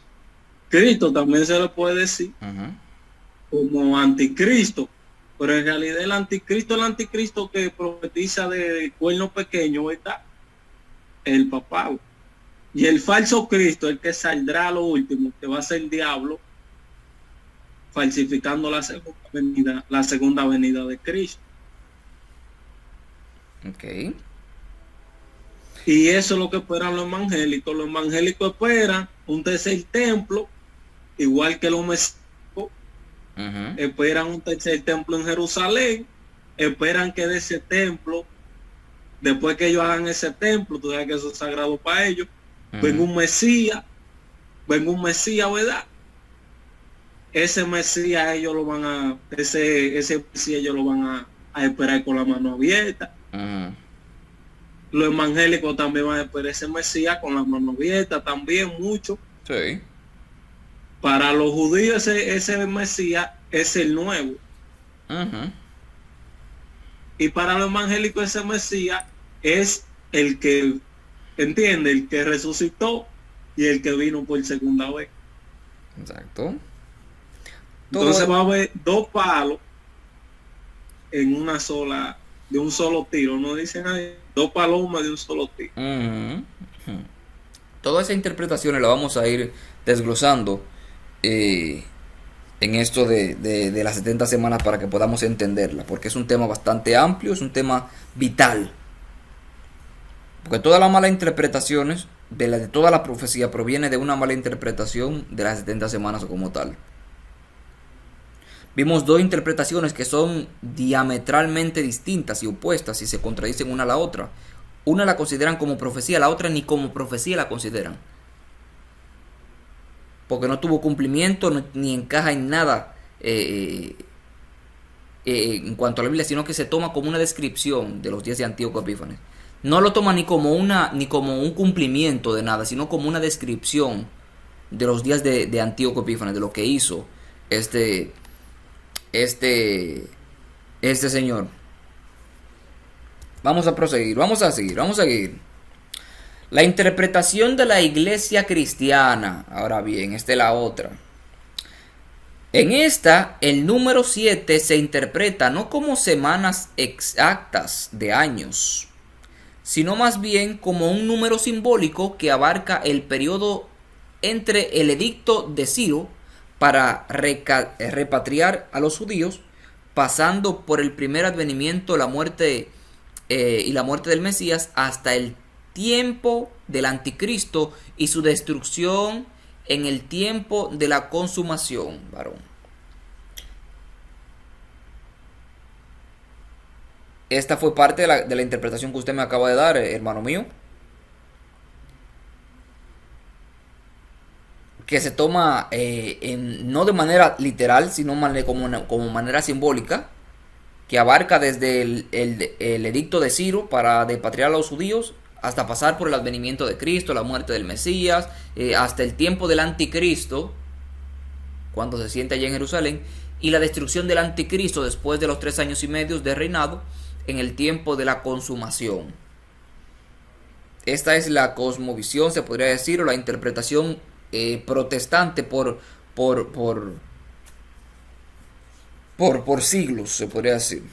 Cristo también se le puede decir como anticristo. Pero en realidad el anticristo que profetiza de cuerno pequeño, ¿verdad? El papado. Y el falso Cristo, el que saldrá a lo último, que va a ser el diablo, falsificando la segunda venida de Cristo. Okay. Y eso es lo que esperan los evangélicos. Los evangélicos esperan un tercer templo, igual que los mesíacos. Esperan un tercer templo en Jerusalén. Esperan que de ese templo, después que ellos hagan ese templo, tú sabes que eso es sagrado para ellos, venga un Mesías, ¿verdad? Ese Mesías ellos lo van a, ese Mesías ellos lo van a esperar con la mano abierta. Los evangélicos también van a esperar ese Mesías con la mano abierta, también mucho. Sí. Para los judíos ese Mesías es el nuevo. Y para los evangélicos ese Mesías es el que, entiende, el que resucitó y el que vino por segunda vez. Exacto. Entonces va a haber 2 palos en una sola, de un solo tiro, no dicen ahí, 2 palomas de un solo tiro. Todas esas interpretaciones las vamos a ir desglosando en esto de las 70 semanas para que podamos entenderla, porque es un tema bastante amplio, es un tema vital. Porque todas las malas interpretaciones de toda la profecía proviene de una mala interpretación de las 70 semanas como tal. Vimos 2 interpretaciones que son diametralmente distintas y opuestas y se contradicen una a la otra. Una la consideran como profecía, la otra ni como profecía la consideran. Porque no tuvo cumplimiento ni encaja en nada en cuanto a la Biblia, sino que se toma como una descripción de los días de Antíoco Epífanes. No lo toma ni como un cumplimiento de nada, sino como una descripción de los días de Antíoco Epífanes, de lo que hizo este señor. Vamos a proseguir, vamos a seguir. La interpretación de la iglesia cristiana. Ahora bien, esta es la otra. En esta, el número 7 se interpreta no como semanas exactas de años, sino más bien como un número simbólico que abarca el periodo entre el edicto de Ciro para repatriar a los judíos, pasando por el primer advenimiento, la muerte y la muerte del Mesías, hasta el tiempo del anticristo y su destrucción en el tiempo de la consumación, varón. Esta fue parte de la interpretación que usted me acaba de dar, hermano mío, que se toma no de manera literal, sino como manera simbólica, que abarca desde el edicto de Ciro para repatriar a los judíos hasta pasar por el advenimiento de Cristo, la muerte del Mesías, hasta el tiempo del anticristo, cuando se siente allá en Jerusalén, y la destrucción del anticristo después de los 3 años y medio de reinado, en el tiempo de la consumación. Esta es la cosmovisión, se podría decir, o la interpretación protestante por siglos, se podría decir.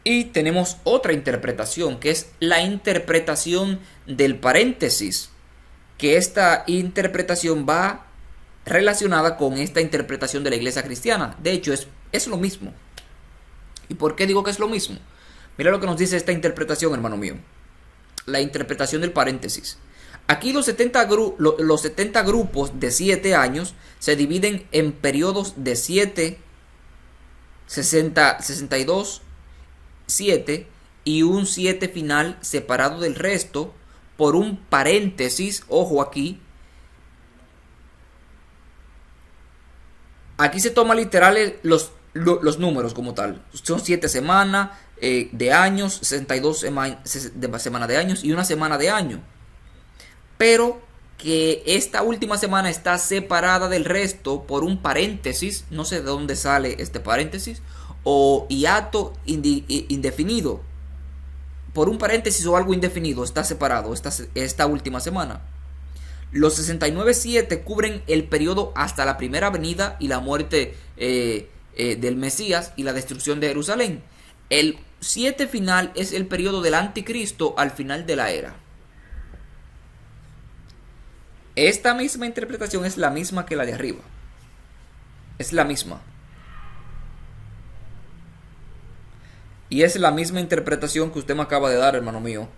Y tenemos otra interpretación, que es la interpretación del paréntesis, que esta interpretación va relacionada con esta interpretación de la iglesia cristiana. De hecho, es lo mismo. ¿Y por qué digo que es lo mismo? Mira lo que nos dice esta interpretación, hermano mío. La interpretación del paréntesis. Aquí los 70 grupos de 7 años se dividen en periodos de 7, 60, 62, 7 y un 7 final separado del resto por un paréntesis. Ojo aquí. Aquí se toma literal los números como tal. Son 7 semanas de años, 62 semanas de años y una semana de año. Pero que esta última semana está separada del resto por un paréntesis. No sé de dónde sale este paréntesis. O hiato indefinido. Por un paréntesis o algo indefinido está separado esta última semana. Los 69.7 cubren el periodo hasta la primera venida y la muerte del Mesías y la destrucción de Jerusalén. El 7 final es el periodo del anticristo al final de la era. Esta misma interpretación es la misma que la de arriba. Es la misma. Y es la misma interpretación que usted me acaba de dar, hermano mío.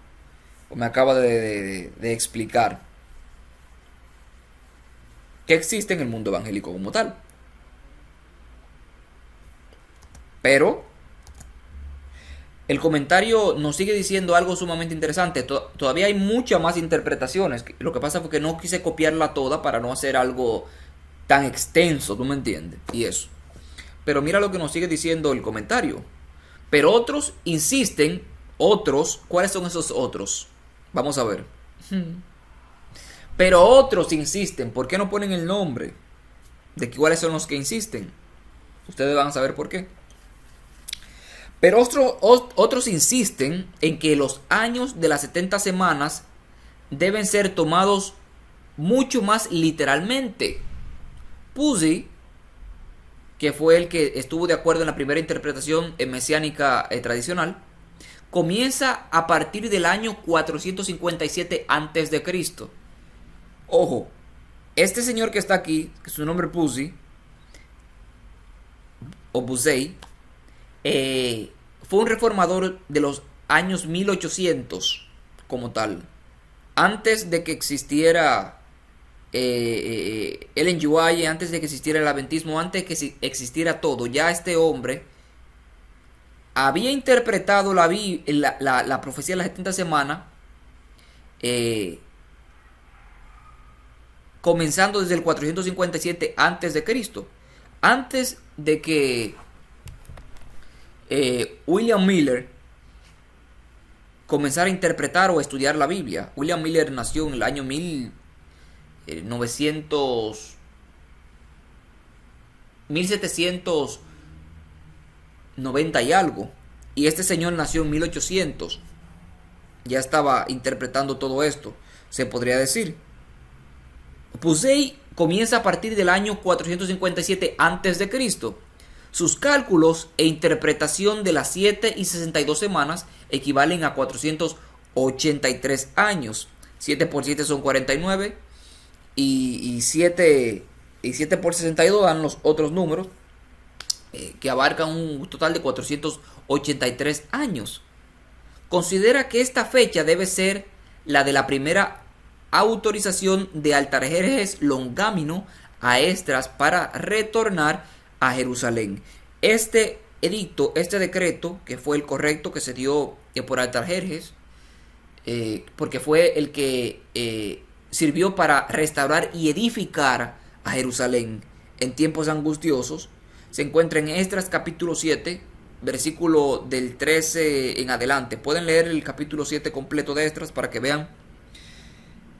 O me acaba de explicar. Que existe en el mundo evangélico como tal. Pero el comentario nos sigue diciendo algo sumamente interesante. Todavía hay muchas más interpretaciones. Lo que pasa fue que no quise copiarla toda para no hacer algo tan extenso, ¿tú me entiendes? Y eso. Pero mira lo que nos sigue diciendo el comentario. Pero otros insisten. Otros, ¿cuáles son esos otros? Vamos a ver. Pero otros insisten. ¿Por qué no ponen el nombre? ¿De cuáles son los que insisten? Ustedes van a saber por qué. Pero otros insisten en que los años de las 70 semanas deben ser tomados mucho más literalmente. Pusey, que fue el que estuvo de acuerdo en la primera interpretación mesiánica tradicional, comienza a partir del año 457 a.C. Ojo, este señor que está aquí, que su nombre Pusey, o Pusey, fue un reformador de los años 1800 como tal. Antes de que existiera Ellen G. White, antes de que existiera el adventismo, antes de que existiera todo, ya este hombre había interpretado la profecía de las 70 semanas, comenzando desde el 457 antes de Cristo. Antes de que William Miller comenzara a interpretar o a estudiar la Biblia. William Miller nació en el año 1790 y algo. y este señor nació en 1800. Ya estaba interpretando todo esto, se podría decir. Pusey comienza a partir del año 457 a.C. Sus cálculos e interpretación de las 7 y 62 semanas equivalen a 483 años. 7 por 7 son 49 y 7 por 62 dan los otros números que abarcan un total de 483 años. Considera que esta fecha debe ser la de la primera autorización de Artajerjes Longámino a Esdras para retornar a Jerusalén. Este edicto, este decreto, que fue el correcto que se dio por Artajerjes, porque fue el que sirvió para restaurar y edificar a Jerusalén en tiempos angustiosos, se encuentra en Esdras capítulo 7, versículo del 13 en adelante. Pueden leer el capítulo 7 completo de Esdras para que vean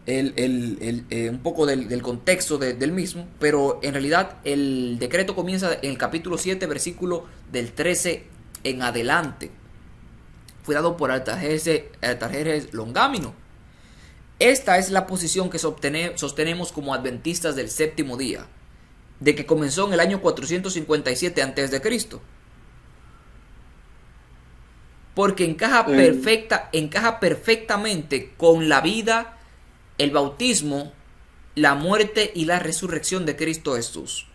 un poco del contexto del mismo, pero en realidad el decreto comienza en el capítulo 7, versículo del 13 en adelante. Fue dado por Artajerjes Longámino. Esta es la posición que sostenemos como adventistas del séptimo día, de que comenzó en el año 457 a.C. Porque encaja perfectamente con la vida, el bautismo, la muerte y la resurrección de Cristo Jesús.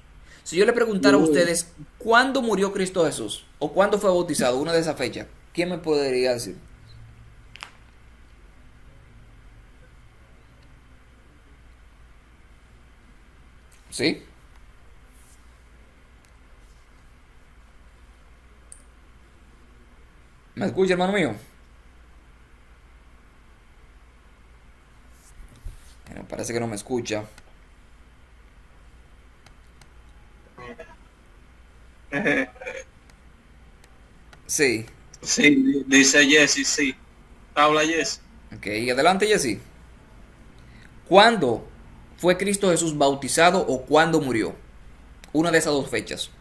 Si yo le preguntara a ustedes, ¿cuándo murió Cristo Jesús? ¿O cuándo fue bautizado? Una de esas fechas. ¿Quién me podría decir? ¿Sí? ¿Me escucha, hermano mío? Bueno, parece que no me escucha. Sí. Sí, dice Jesse, sí. Habla Jesse. Ok, adelante, Jesse. ¿Cuándo fue Cristo Jesús bautizado o cuándo murió? Una de esas dos fechas.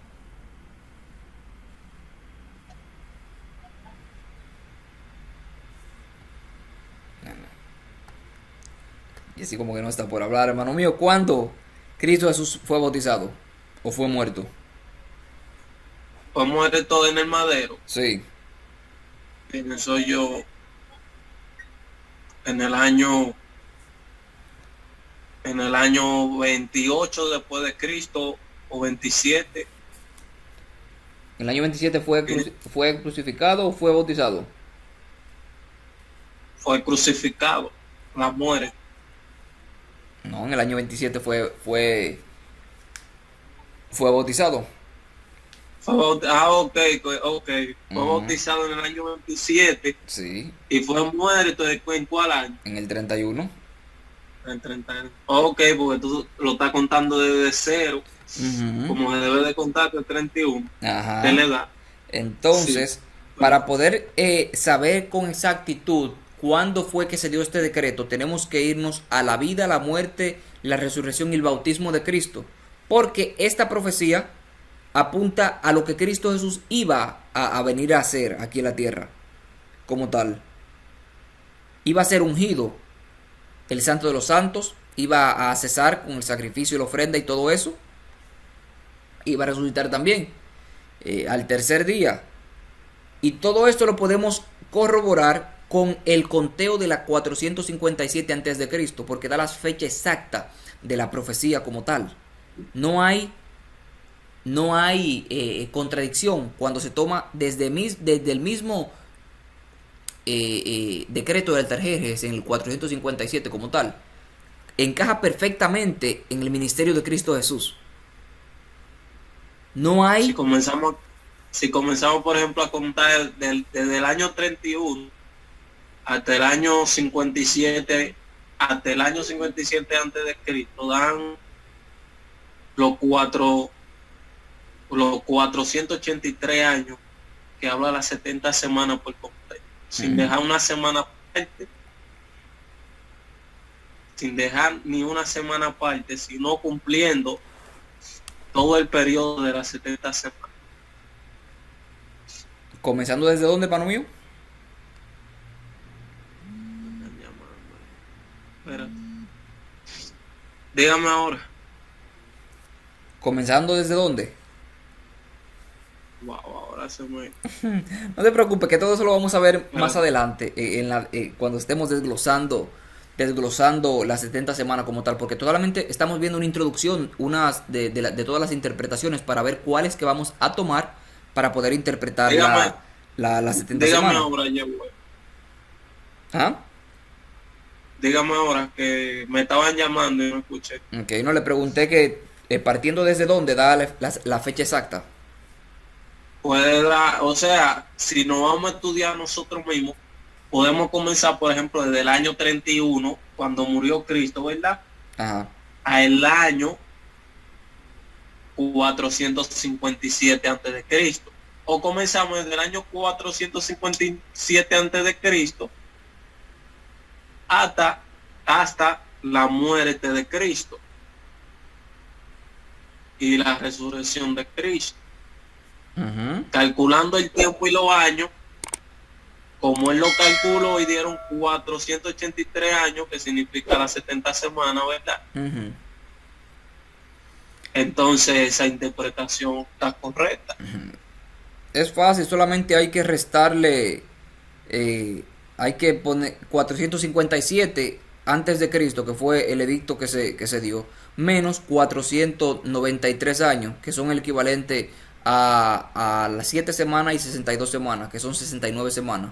Jesse como que no está por hablar, hermano mío. ¿Cuándo Cristo Jesús fue bautizado o fue muerto? Pues muere todo en el madero. Sí. Pienso yo en el año 28 después de Cristo o 27. ¿En el año 27 fue crucificado o fue bautizado? Fue crucificado, la muerte. No, en el año 27 fue bautizado. Ok. Fue bautizado en el año 27 Sí, y fue muerto ¿en cuál año? en el 31. En 30 años. Ok, porque tú lo estás contando desde cero, como se debe de contar que es 31. Ajá. ¿Qué le da? Entonces, Sí. para poder saber con exactitud cuándo fue que se dio este decreto, tenemos que irnos a la vida, la muerte, la resurrección y el bautismo de Cristo. Porque esta profecía apunta a lo que Cristo Jesús iba a venir a hacer aquí en la tierra, como tal. Iba a ser ungido, el santo de los santos, iba a cesar con el sacrificio y la ofrenda y todo eso. Iba a resucitar también al tercer día. Y todo esto lo podemos corroborar con el conteo de la 457 a.C., porque da la fecha exacta de la profecía como tal. No hay contradicción cuando se toma desde el mismo decreto de Artajerjes en el 457 como tal. Encaja perfectamente en el ministerio de Cristo Jesús. No hay... Si comenzamos, por ejemplo, a contar desde el año 31 hasta el año 57, antes de Cristo, dan los 483 años que habla las 70 semanas por completo, sin dejar una semana aparte, sin dejar ni una semana aparte, sino cumpliendo todo el periodo de las 70 semanas. ¿Comenzando desde dónde, hermano mío? Están llamando. Espérate. Dígame ahora. ¿Comenzando desde dónde? Wow, ahora se me... No te preocupes, que todo eso lo vamos a ver más Espérate. adelante, cuando estemos desglosando las 70 semanas como tal, porque solamente estamos viendo una introducción, unas de todas las interpretaciones para ver cuáles que vamos a tomar para poder interpretar Dígame, las 70 dígame semanas. ahora, Yehue. ¿Ah? Dígame ahora que me estaban llamando y no escuché. Ok, no le pregunté que partiendo desde dónde da la fecha exacta. Pues, o sea, si nos vamos a estudiar nosotros mismos, podemos comenzar, por ejemplo, desde el año 31, cuando murió Cristo, ¿verdad? Ajá. A el año 457 antes de Cristo. O comenzamos desde el año 457 antes de Cristo hasta la muerte de Cristo y la resurrección de Cristo. Ujú. Calculando el tiempo y los años, como él lo calculó y dieron 483 años, que significa las 70 semanas, ¿verdad? Ujú. Entonces esa interpretación está correcta. Es fácil, solamente hay que restarle, hay que poner 457 antes de Cristo, que fue el edicto que se dio, menos 493 años, que son el equivalente a las 7 semanas y 62 semanas, que son 69 semanas.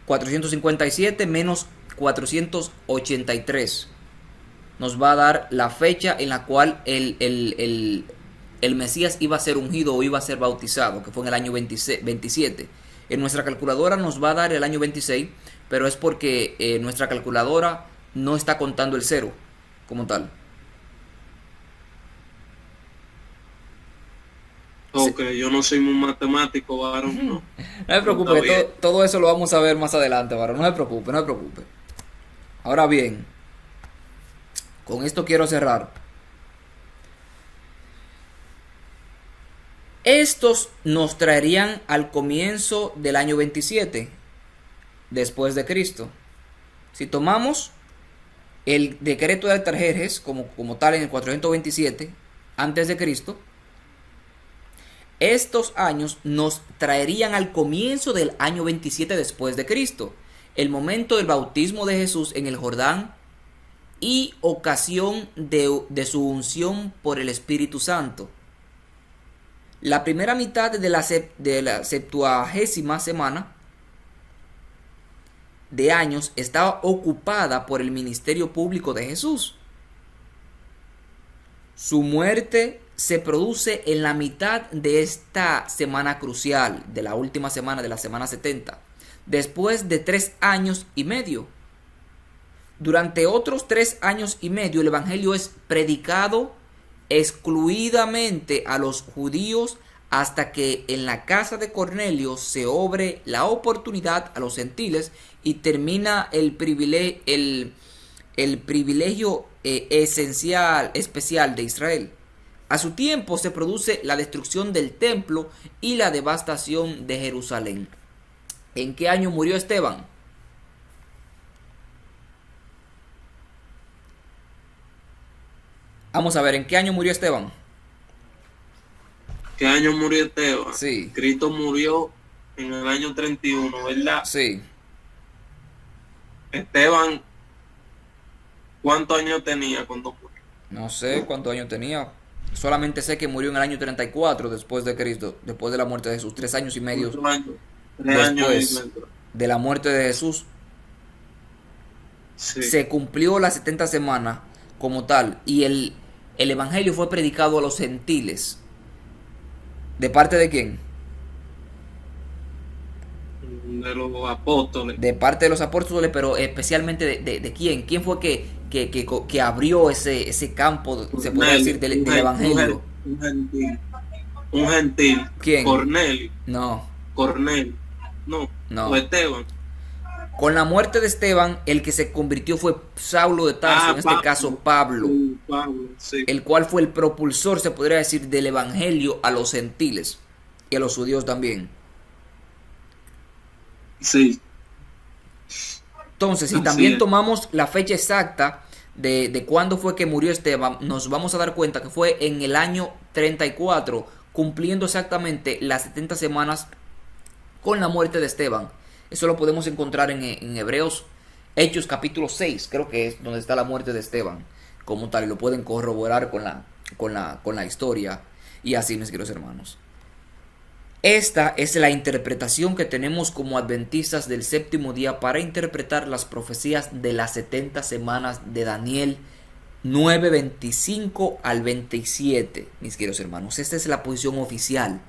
457 menos 483 nos va a dar la fecha en la cual el Mesías iba a ser ungido o iba a ser bautizado, que fue en el año 27. En nuestra calculadora nos va a dar el año 26, pero es porque nuestra calculadora no está contando el cero como tal. Ok, yo no soy muy matemático, varón, no. No se No está preocupe, que bien. todo eso lo vamos a ver más adelante, varón. No se preocupe, no se preocupe. Ahora bien, con esto quiero cerrar. Estos nos traerían al comienzo del año 27 después de Cristo. Si tomamos el decreto de Artajerjes como tal en el 427 antes de Cristo, estos años nos traerían al comienzo del año 27 después de Cristo, el momento del bautismo de Jesús en el Jordán y ocasión de su unción por el Espíritu Santo. La primera mitad de la 70ª semana de años estaba ocupada por el ministerio público de Jesús. Su muerte se produce en la mitad de esta semana crucial, de la última semana de la semana 70, después de 3 años y medio. Durante otros 3 años y medio el Evangelio es predicado exclusivamente a los judíos hasta que en la casa de Cornelio se obre la oportunidad a los gentiles y termina el privilegio esencial, especial de Israel. A su tiempo se produce la destrucción del templo y la devastación de Jerusalén. ¿En qué año murió Esteban? Vamos a ver, ¿en qué año murió Esteban? ¿Qué año murió Esteban? Sí, Cristo murió en el año 31, ¿verdad? sí. Esteban, ¿cuántos años tenía cuando murió? No sé cuántos años tenía. Solamente sé que murió en el año 34 después de Cristo, después de la muerte de Jesús. 3 años y medio 4 años. 3 años y después medio. de la muerte de Jesús, Sí. se cumplió las 70 semanas como tal. Y el Evangelio fue predicado a los gentiles. ¿De parte de quién? De los apóstoles. De parte de los apóstoles, pero especialmente de quién. ¿Quién fue que abrió ese campo, se puede decir, del Evangelio? Un gentil. Un gentil. ¿Quién? Cornelio. No, Cornelio. No. No. O Esteban. con la muerte de Esteban, el que se convirtió fue Saulo de Tarso, en este Pablo. caso Pablo, Sí, Pablo, sí. el cual fue el propulsor, se podría decir, del Evangelio a los gentiles y a los judíos también. Sí, Entonces, si así también es. tomamos la fecha exacta de cuándo fue que murió Esteban, nos vamos a dar cuenta que fue en el año 34, cumpliendo exactamente las 70 semanas con la muerte de Esteban. Eso lo podemos encontrar en Hebreos, Hechos capítulo 6, creo que es donde está la muerte de Esteban, como tal, y lo pueden corroborar con la historia, y así, mis queridos hermanos. Esta es la interpretación que tenemos como adventistas del séptimo día para interpretar las profecías de las 70 semanas de Daniel 9:25 al 27, mis queridos hermanos. Esta es la posición oficial.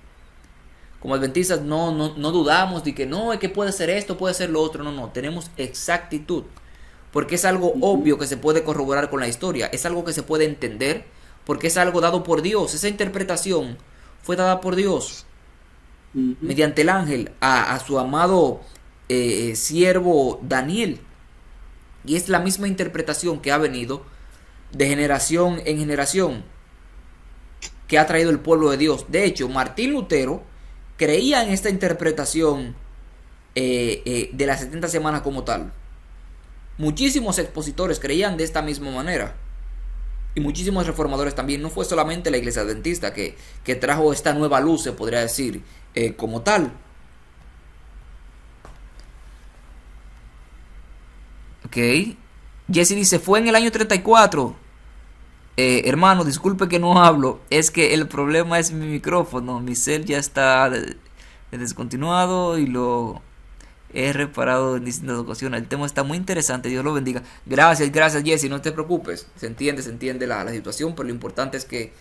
Como adventistas no dudamos de que no, es que puede ser esto, puede ser lo otro. No, tenemos exactitud. Porque es algo Ujú, obvio que se puede corroborar con la historia. Es algo que se puede entender porque es algo dado por Dios. Esa interpretación fue dada por Dios ujú. mediante el ángel a su amado siervo Daniel. Y es la misma interpretación que ha venido de generación en generación que ha traído el pueblo de Dios. De hecho, Martín Lutero creía en esta interpretación de las 70 semanas como tal. Muchísimos expositores creían de esta misma manera. Y muchísimos reformadores también. No fue solamente la iglesia adventista que trajo esta nueva luz, se podría decir, como tal. Ok. Jesse dice, fue en el año 34. Hermano, disculpe que no hablo. Es que el problema es mi micrófono. Mi cel ya está descontinuado y lo he reparado en distintas ocasiones. El tema está muy interesante. Dios lo bendiga. Gracias, gracias, Jesse. No te preocupes. Se entiende la situación, pero lo importante es que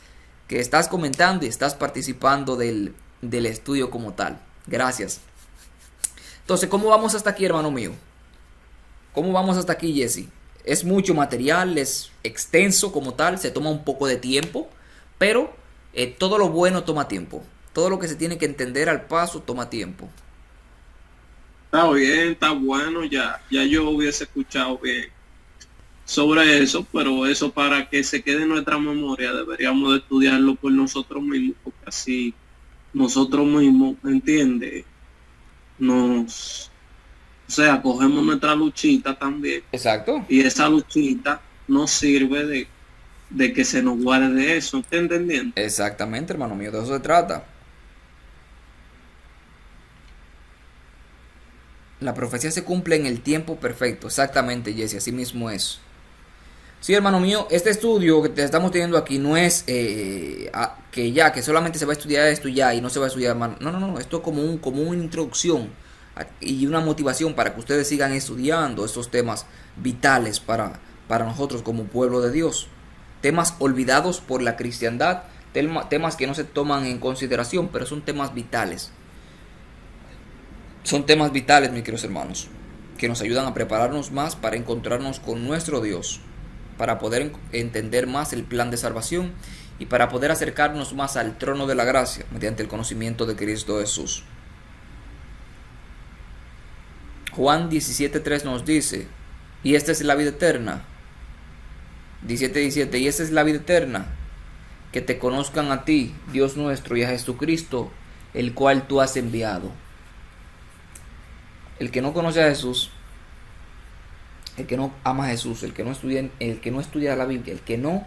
estás comentando y estás participando del estudio como tal. Gracias. Entonces, ¿cómo vamos hasta aquí, hermano mío? ¿Cómo vamos hasta aquí, Jesse? Es mucho material, es extenso como tal, se toma un poco de tiempo, pero todo lo bueno toma tiempo. Todo lo que se tiene que entender al paso toma tiempo. Está bien, está bueno, ya yo hubiese escuchado bien sobre eso, pero eso para que se quede en nuestra memoria deberíamos de estudiarlo por nosotros mismos, porque así nosotros mismos, ¿entiendes? O sea, cogemos nuestra luchita también Exacto. y esa luchita nos sirve de que se nos guarde de eso, ¿está entendiendo? Exactamente, hermano mío, de eso se trata. La profecía se cumple en el tiempo perfecto. Exactamente, Jesse, así mismo es. Sí, hermano mío, este estudio que te estamos teniendo aquí no es que solamente se va a estudiar esto ya y no se va a estudiar más. No, esto es como una introducción y una motivación para que ustedes sigan estudiando estos temas vitales para nosotros como pueblo de Dios. Temas olvidados por la cristiandad, temas que no se toman en consideración, pero son temas vitales. Son temas vitales, mis queridos hermanos, que nos ayudan a prepararnos más para encontrarnos con nuestro Dios, para poder entender más el plan de salvación y para poder acercarnos más al trono de la gracia mediante el conocimiento de Cristo Jesús. Juan 17:3 nos dice, y esta es la vida eterna. 17:17, y esta es la vida eterna, que te conozcan a ti, Dios nuestro, y a Jesucristo, el cual tú has enviado. El que no conoce a Jesús, el que no ama a Jesús, el que no estudia la Biblia, el que no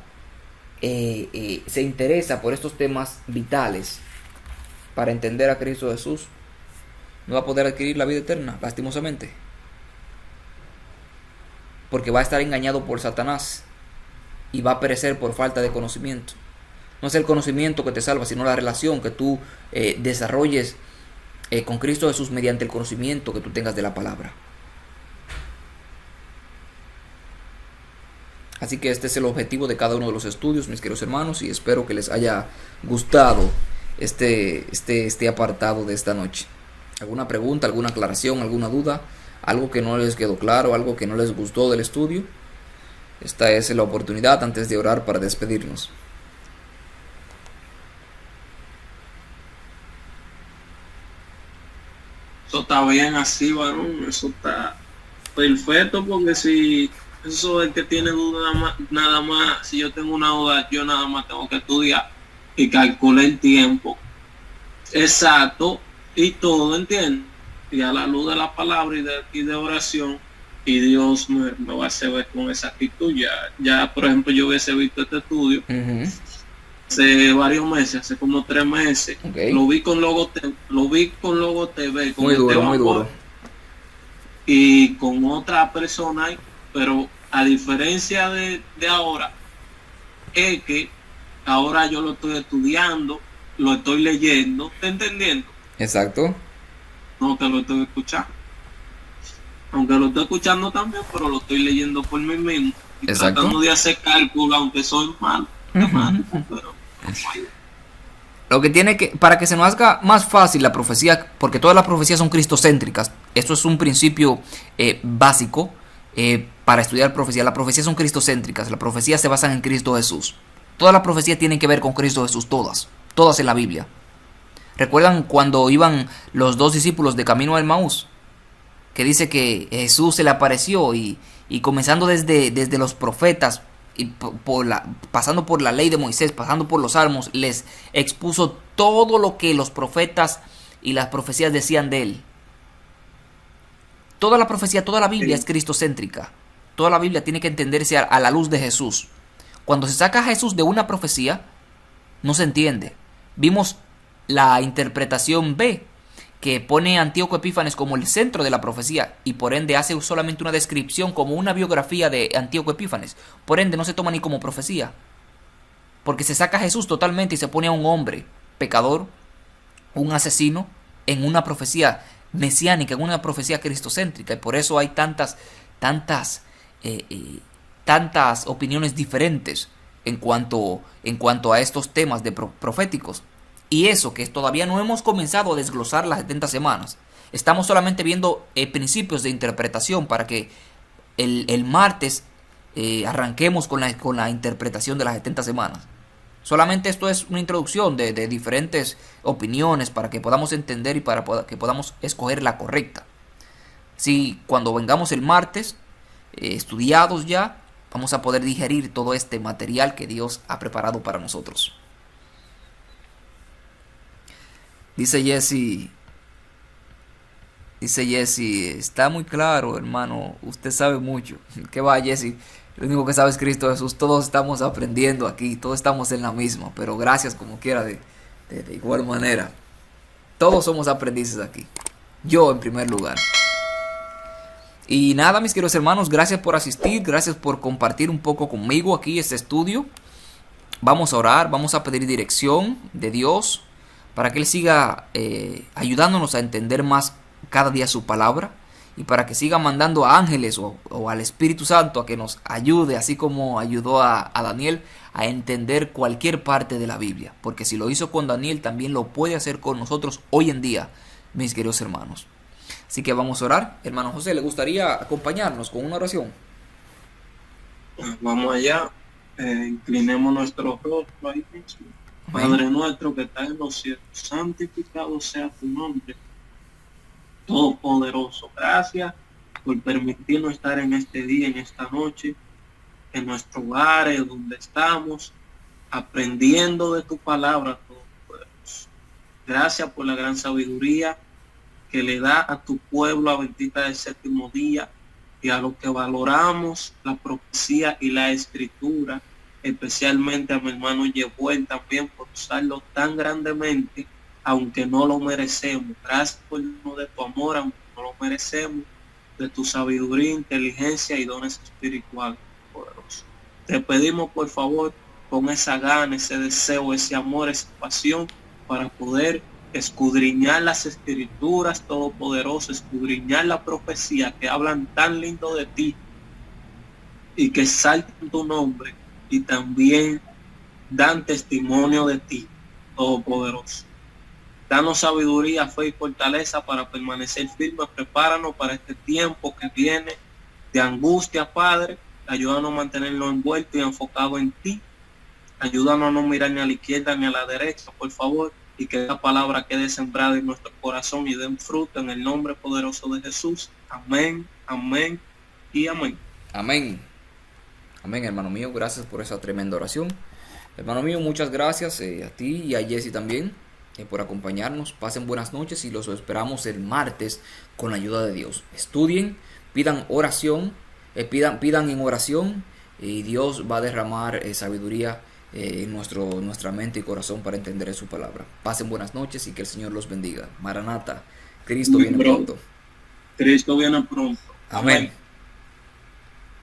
se interesa por estos temas vitales para entender a Cristo Jesús, no va a poder adquirir la vida eterna, lastimosamente, porque va a estar engañado por Satanás y va a perecer por falta de conocimiento. No es el conocimiento que te salva, sino la relación que tú desarrolles con Cristo Jesús mediante el conocimiento que tú tengas de la palabra. Así que este es el objetivo de cada uno de los estudios, mis queridos hermanos, y espero que les haya gustado este apartado de esta noche. ¿Alguna pregunta, alguna aclaración, alguna duda? ¿Algo que no les quedó claro, algo que no les gustó del estudio? Esta es la oportunidad antes de orar para despedirnos. Eso está bien así, varón, eso está perfecto, porque si eso es el que tiene duda nada más, si yo tengo una duda, yo nada más tengo que estudiar y calcular el tiempo exacto y todo, ¿entiendes? y a la luz de la palabra y de oración, y Dios me va a hacer ver con esa actitud. Ya, por ejemplo, yo hubiese visto este estudio hace varios meses, hace como 3 meses. Okay. Lo vi con Logo TV, con muy duro, Esteban muy duro. y con otra persona, pero a diferencia de ahora, es que ahora yo lo estoy estudiando, lo estoy leyendo, ¿está entendiendo? Exacto. No que lo estoy escuchando. Aunque lo estoy escuchando también, pero lo estoy leyendo por mí mismo. Y Exacto. tratando de hacer cálculo, aunque soy malo. Pero Lo que tiene que, para que se nos haga más fácil la profecía, porque todas las profecías son cristocéntricas, esto es un principio básico para estudiar profecía. Las profecías son cristocéntricas, las profecías se basan en Cristo Jesús. Todas las profecías tienen que ver con Cristo Jesús, todas en la Biblia. ¿Recuerdan cuando iban los 2 discípulos de camino al Maús? Que dice que Jesús se le apareció y comenzando desde los profetas, y pasando por la ley de Moisés, pasando por los salmos, les expuso todo lo que los profetas y las profecías decían de él. Toda la profecía, toda la Biblia es cristocéntrica. Toda la Biblia tiene que entenderse a la luz de Jesús. Cuando se saca a Jesús de una profecía, no se entiende. Vimos la interpretación B, que pone a Antíoco Epífanes como el centro de la profecía y por ende hace solamente una descripción como una biografía de Antíoco Epífanes. Por ende no se toma ni como profecía, porque se saca a Jesús totalmente y se pone a un hombre pecador, un asesino, en una profecía mesiánica, en una profecía cristocéntrica, y por eso hay tantas opiniones diferentes en cuanto a estos temas de proféticos. Y eso que todavía no hemos comenzado a desglosar las 70 semanas. Estamos solamente viendo principios de interpretación para que el martes arranquemos con la interpretación de las 70 semanas. Solamente esto es una introducción de diferentes opiniones para que podamos entender y para que podamos escoger la correcta. Si cuando vengamos el martes, estudiados ya, vamos a poder digerir todo este material que Dios ha preparado para nosotros. Dice Jesse, está muy claro, hermano, usted sabe mucho. ¿Qué va, Jesse? Lo único que sabe es Cristo Jesús. Todos estamos aprendiendo aquí, todos estamos en la misma, pero gracias como quiera de igual manera. Todos somos aprendices aquí. Yo en primer lugar. Y nada, mis queridos hermanos, gracias por asistir, gracias por compartir un poco conmigo aquí este estudio. Vamos a orar, vamos a pedir dirección de Dios para que Él siga ayudándonos a entender más cada día su palabra y para que siga mandando a ángeles o al Espíritu Santo a que nos ayude, así como ayudó a Daniel a entender cualquier parte de la Biblia, porque si lo hizo con Daniel también lo puede hacer con nosotros hoy en día, mis queridos hermanos. Así que vamos a orar. Hermano José, ¿le gustaría acompañarnos con una oración? Vamos allá, inclinemos nuestro rostro ahí mismo. Padre nuestro que estás en los cielos, santificado sea tu nombre, todopoderoso. Gracias por permitirnos estar en este día, en esta noche, en nuestro hogar, donde estamos, aprendiendo de tu palabra, todopoderoso. Gracias por la gran sabiduría que le da a tu pueblo a bendita del séptimo día y a lo que valoramos la profecía y la escritura, especialmente a mi hermano Yehuel también por usarlo tan grandemente, aunque no lo merecemos. Gracias por de tu amor, aunque no lo merecemos, de tu sabiduría, inteligencia y dones espirituales, poderosos. Te pedimos por favor, con esa gana, ese deseo, ese amor, esa pasión, para poder escudriñar las escrituras, todopoderoso, escudriñar la profecía que hablan tan lindo de ti y que exaltan tu nombre y también dan testimonio de ti, todopoderoso. Danos sabiduría, fe y fortaleza para permanecer firmes. Prepáranos para este tiempo que viene de angustia, Padre. Ayúdanos a mantenernos envueltos y enfocados en ti. Ayúdanos a no mirar ni a la izquierda ni a la derecha, por favor, y que esta palabra quede sembrada en nuestro corazón y den fruto en el nombre poderoso de Jesús. Amén, amén y amén. Amén. Amén, hermano mío, gracias por esa tremenda oración. Hermano mío, muchas gracias a ti y a Jesse también por acompañarnos. Pasen buenas noches y los esperamos el martes con la ayuda de Dios. Estudien, pidan oración, pidan en oración, y Dios va a derramar sabiduría en nuestra mente y corazón para entender su palabra. Pasen buenas noches y que el Señor los bendiga. Maranata, Cristo viene pronto. Cristo viene pronto. Amén.